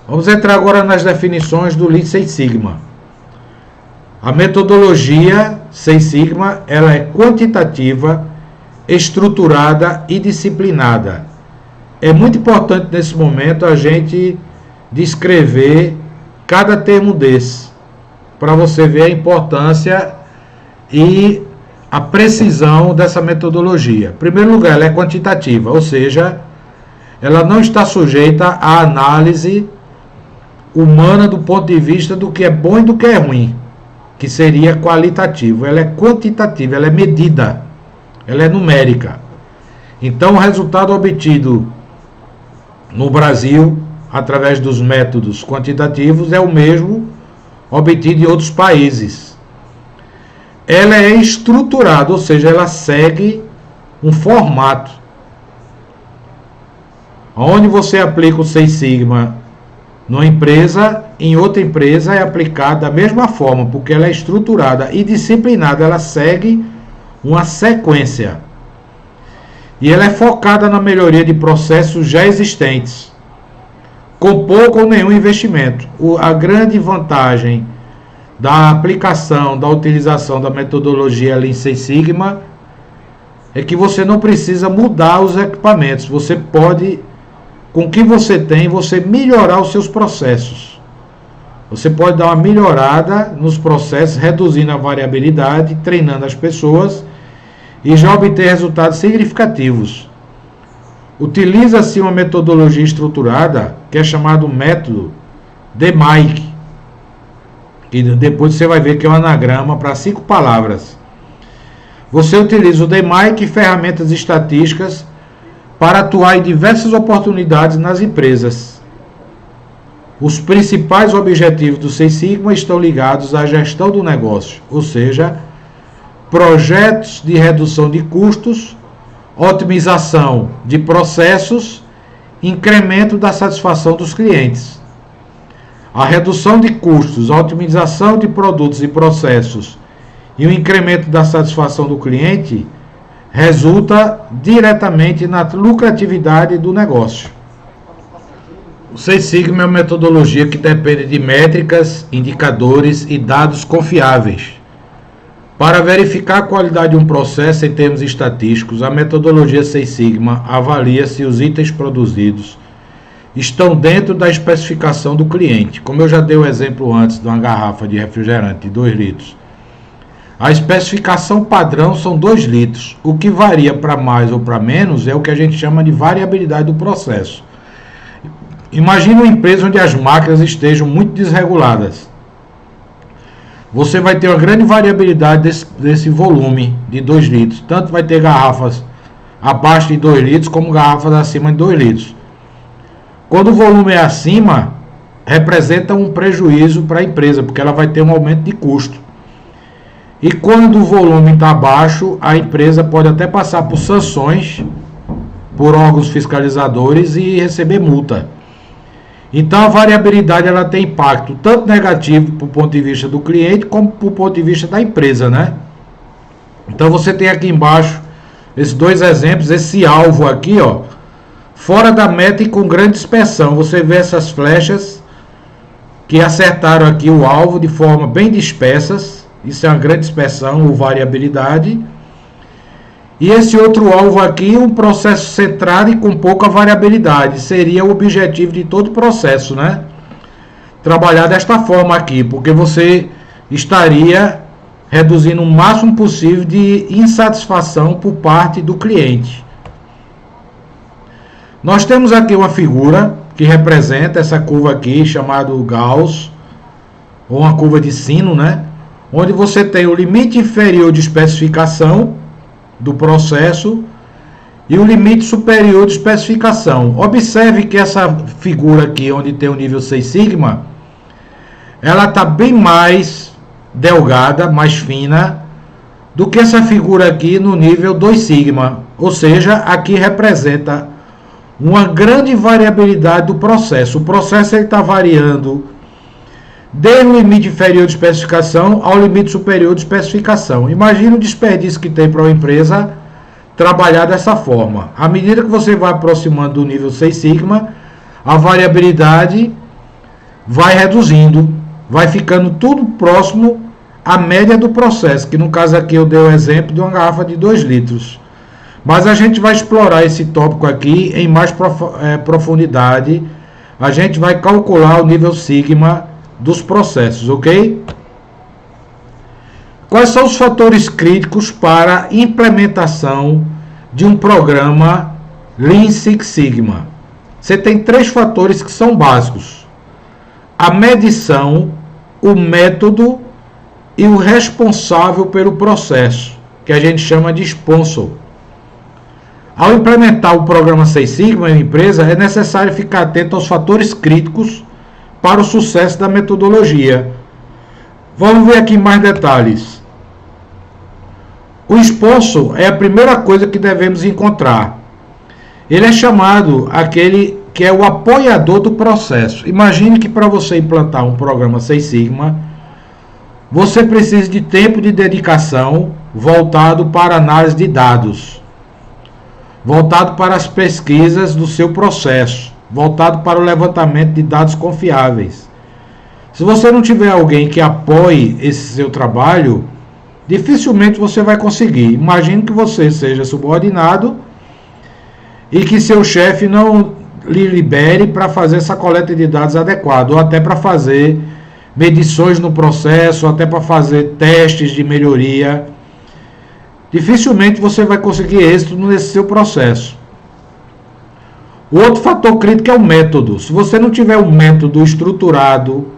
Vamos entrar agora nas definições do Lean Six Sigma. A metodologia Six Sigma, ela é quantitativa, estruturada e disciplinada. É muito importante nesse momento a gente descrever cada termo desse, para você ver a importância e a precisão dessa metodologia. Em primeiro lugar, ela é quantitativa, ou seja, ela não está sujeita à análise humana do ponto de vista do que é bom e do que é ruim, que seria qualitativo. Ela é quantitativa, ela é medida, ela é numérica. Então, o resultado obtido no Brasil, através dos métodos quantitativos, é o mesmo obtido em outros países. Ela é estruturada, ou seja, ela segue um formato. Onde você aplica o Six Sigma numa empresa, em outra empresa é aplicada da mesma forma, porque ela é estruturada e disciplinada, ela segue uma sequência. E ela é focada na melhoria de processos já existentes, com pouco ou nenhum investimento. A grande vantagem da aplicação, da utilização da metodologia Lean Six Sigma é que você não precisa mudar os equipamentos. Você pode, com o que você tem, você melhorar os seus processos. Você pode dar uma melhorada nos processos, reduzindo a variabilidade, treinando as pessoas e já obter resultados significativos. Utiliza-se uma metodologia estruturada, que é chamado método DMAIC, e depois você vai ver que é um anagrama para 5 palavras. Você utiliza o DMAIC e ferramentas estatísticas para atuar em diversas oportunidades nas empresas. Os principais objetivos do Six Sigma estão ligados à gestão do negócio, ou seja, projetos de redução de custos, otimização de processos, incremento da satisfação dos clientes. A redução de custos, a otimização de produtos e processos e o incremento da satisfação do cliente resulta diretamente na lucratividade do negócio. O Six Sigma é uma metodologia que depende de métricas, indicadores e dados confiáveis. Para verificar a qualidade de um processo em termos estatísticos, a metodologia Six Sigma avalia se os itens produzidos estão dentro da especificação do cliente. Como eu já dei o exemplo antes de uma garrafa de refrigerante de 2 litros. A especificação padrão são 2 litros. O que varia para mais ou para menos é o que a gente chama de variabilidade do processo. Imagine uma empresa onde as máquinas estejam muito desreguladas. Você vai ter uma grande variabilidade desse volume de 2 litros. Tanto vai ter garrafas abaixo de 2 litros como garrafas acima de 2 litros. Quando o volume é acima, representa um prejuízo para a empresa, porque ela vai ter um aumento de custo. E quando o volume está abaixo, a empresa pode até passar por sanções por órgãos fiscalizadores e receber multa. Então a variabilidade ela tem impacto tanto negativo para o ponto de vista do cliente como para o ponto de vista da empresa, né? Então você tem aqui embaixo esses 2 exemplos, esse alvo aqui, ó, fora da meta e com grande dispersão. Você vê essas flechas que acertaram aqui o alvo de forma bem dispersas. Isso é uma grande dispersão ou variabilidade. E esse outro alvo aqui, um processo centrado e com pouca variabilidade. Seria o objetivo de todo o processo, né? Trabalhar desta forma aqui, porque você estaria reduzindo o máximo possível de insatisfação por parte do cliente. Nós temos aqui uma figura que representa essa curva aqui, chamada Gauss, ou uma curva de sino, né? Onde você tem o limite inferior de especificação do processo e o limite superior de especificação. Observe que essa figura aqui, onde tem o nível Six Sigma, ela está bem mais delgada, mais fina, do que essa figura aqui no nível 2 Sigma. Ou seja, aqui representa uma grande variabilidade do processo. O processo está variando desde o limite inferior de especificação ao limite superior de especificação. Imagina o desperdício que tem para uma empresa trabalhar dessa forma. À medida que você vai aproximando do nível Six Sigma, a variabilidade vai reduzindo, vai ficando tudo próximo à média do processo, que no caso aqui eu dei o exemplo de uma garrafa de 2 litros. Mas a gente vai explorar esse tópico aqui em mais profundidade. A gente vai calcular o nível sigma dos processos, ok? Quais são os fatores críticos para a implementação de um programa Lean Six Sigma? Você tem 3 fatores que são básicos: a medição, o método e o responsável pelo processo, que a gente chama de sponsor. Ao implementar o programa Six Sigma em uma empresa, é necessário ficar atento aos fatores críticos para o sucesso da metodologia. Vamos ver aqui mais detalhes. O sponsor é a primeira coisa que devemos encontrar. Ele é chamado aquele que é o apoiador do processo. Imagine que para você implantar um programa Six Sigma, você precisa de tempo de dedicação voltado para análise de dados, voltado para as pesquisas do seu processo, voltado para o levantamento de dados confiáveis. Se você não tiver alguém que apoie esse seu trabalho, dificilmente você vai conseguir. Imagine que você seja subordinado e que seu chefe não lhe libere para fazer essa coleta de dados adequada, ou até para fazer medições no processo, ou até para fazer testes de melhoria. Dificilmente você vai conseguir êxito nesse seu processo. O outro fator crítico é o método. Se você não tiver um método estruturado,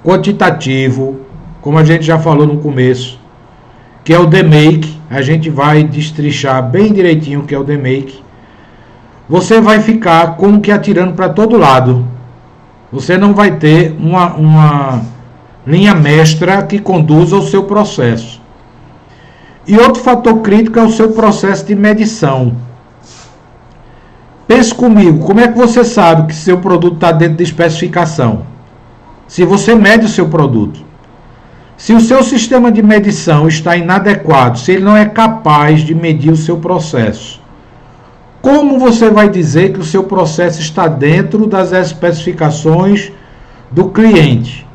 quantitativo, como a gente já falou no começo, que é o DMake, a gente vai destrinchar bem direitinho o que é o DMake, você vai ficar como que atirando para todo lado. Você não vai ter uma linha mestra que conduza o seu processo. E outro fator crítico é o seu processo de medição. Pense comigo, como é que você sabe que seu produto está dentro de especificação? Se você mede o seu produto. Se o seu sistema de medição está inadequado, se ele não é capaz de medir o seu processo, como você vai dizer que o seu processo está dentro das especificações do cliente?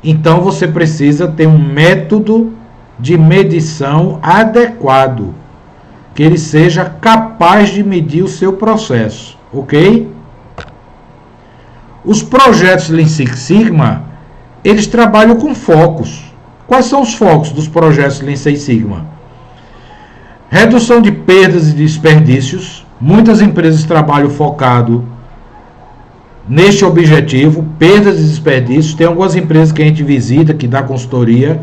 Então você precisa ter um método de medição adequado, que ele seja capaz de medir o seu processo, ok? Os projetos Lean Six Sigma, eles trabalham com focos. Quais são os focos dos projetos Lean Six Sigma? Redução de perdas e desperdícios. Muitas empresas trabalham focado neste objetivo, perdas e desperdícios. Tem algumas empresas que a gente visita, que dá consultoria,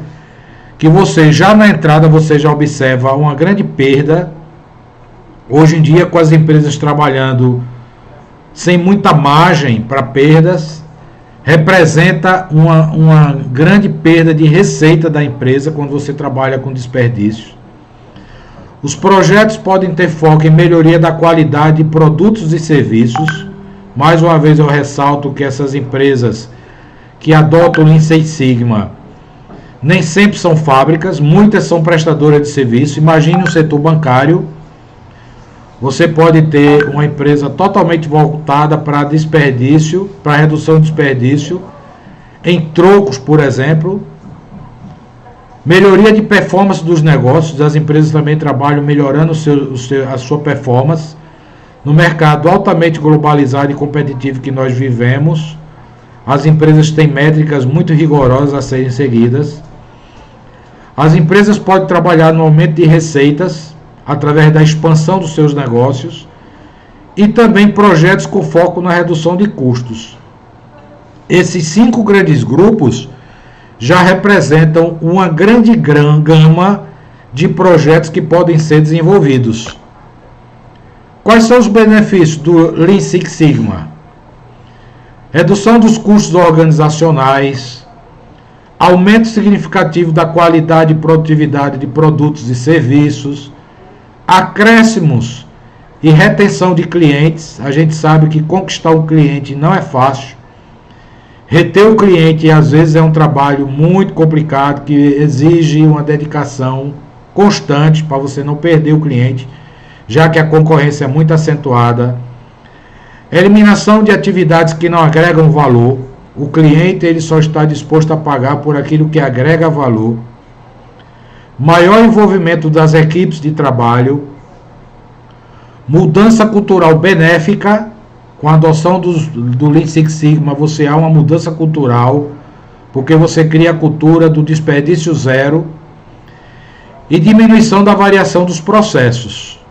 que você já na entrada você já observa uma grande perda. Hoje em dia, com as empresas trabalhando sem muita margem para perdas, representa uma grande perda de receita da empresa quando você trabalha com desperdício. Os projetos podem ter foco em melhoria da qualidade de produtos e serviços. Mais uma vez eu ressalto que essas empresas que adotam o Lean Six Sigma nem sempre são fábricas, muitas são prestadoras de serviço. Imagine o setor bancário. Você pode ter uma empresa totalmente voltada para desperdício, para redução de desperdício, em trocos, por exemplo. Melhoria de performance dos negócios. As empresas também trabalham melhorando a sua performance. No mercado altamente globalizado e competitivo que nós vivemos, as empresas têm métricas muito rigorosas a serem seguidas. As empresas podem trabalhar no aumento de receitas, através da expansão dos seus negócios, e também projetos com foco na redução de custos. Esses 5 grandes grupos já representam uma grande gama de projetos que podem ser desenvolvidos. Quais são os benefícios do Lean Six Sigma? Redução dos custos organizacionais, aumento significativo da qualidade e produtividade de produtos e serviços, acréscimos e retenção de clientes. A gente sabe que conquistar um cliente não é fácil. Reter o cliente às vezes é um trabalho muito complicado, que exige uma dedicação constante para você não perder o cliente, já que a concorrência é muito acentuada. Eliminação de atividades que não agregam valor. O cliente ele só está disposto a pagar por aquilo que agrega valor. Maior envolvimento das equipes de trabalho. Mudança cultural benéfica. Com a adoção do Lean Six Sigma, você há uma mudança cultural, porque você cria a cultura do desperdício zero e diminuição da variação dos processos.